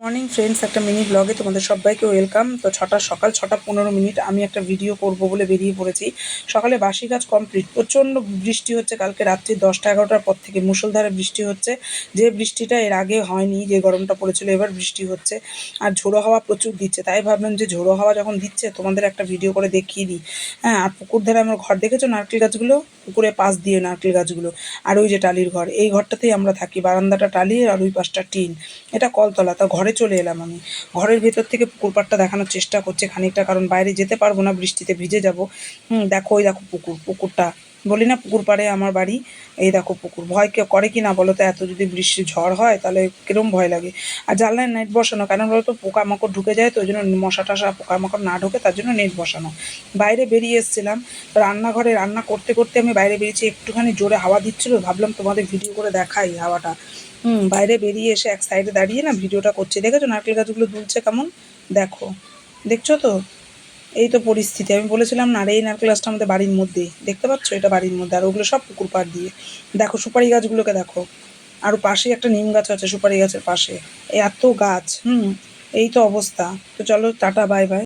Morning friends, একটা mini ব্লগে তোমাদের সবাইকে ওয়েলকাম। তো সকাল 6:15 আমি একটা ভিডিও করব বলে বেরিয়ে পড়েছি। সকালে বাসি কাজ কমপ্লিট। প্রচণ্ড বৃষ্টি হচ্ছে, কালকে রাত্রি 10টা-11টার পর থেকে মুষলধারে বৃষ্টি হচ্ছে। যে বৃষ্টিটা এর আগে হয়নি, যে গরমটা পড়েছিল, এবার বৃষ্টি হচ্ছে। আর ঝোড়ো হাওয়া প্রচুর দিচ্ছে, তাই ভাবলাম যে ঝোড়ো হাওয়া যখন দিচ্ছে তোমাদের একটা ভিডিও করে দেখিয়ে দিই। হ্যাঁ, আর পুকুর ধারে আমার ঘর দেখেছো, নারকেল গাছগুলো, পুকুরে পাশ দিয়ে নারকেল গাছগুলো। আর ওই যে টালির ঘর, এই ঘরটাতেই আমরা থাকি। বারান্দাটা টালির আর ওই পাশটা টিন। এটা কলতলা। তা ঘরে চলে এলাম আমি। ঘরের ভেতর থেকে পুকুর পাড়টা দেখানোর চেষ্টা করছি খানিকটা, কারণ বাইরে যেতে পারবো না, বৃষ্টিতে ভিজে যাব। দেখো, ওই দেখো পুকুরটা। বলি না পুকুর পাড়ে আমার বাড়ি। এই দেখো পুকুর। ভয় কেউ করে কি না বলো তো? এত যদি বৃষ্টি ঝড় হয় তাহলে কিরম ভয় লাগে। আর জানলায় নেট বসানো, কেন বলো তো? পোকামাকড় ঢুকে যায়, তো ওই জন্য মশা টশা পোকামাকড় না ঢোকে, তার জন্য নেট বসানো। বাইরে বেরিয়ে এসেছিলাম, রান্নাঘরে রান্না করতে করতে আমি বাইরে বেরিয়েছি। একটুখানি জোরে হাওয়া দিচ্ছিলো, ভাবলাম তোমাদের ভিডিও করে দেখাই হাওয়াটা। বাইরে বেরিয়ে এসে এক সাইডে দাঁড়িয়ে না ভিডিওটা করছি। দেখেছো নারকেল গাছগুলো দুলছে কেমন? দেখো, দেখছো তো? এই তো পরিস্থিতি। আমি বলেছিলাম না, আর এই নারকেল গাছটা আমাদের বাড়ির মধ্যেই, দেখতে পাচ্ছ? এটা বাড়ির মধ্যে। আর ওগুলো সব পুকুর পাড় দিয়ে। দেখো সুপারি গাছগুলোকে দেখো। আর পাশেই একটা নিম গাছ আছে সুপারি গাছের পাশে। এত গাছ। এই তো অবস্থা। তো চলো, টাটা, বাই বাই।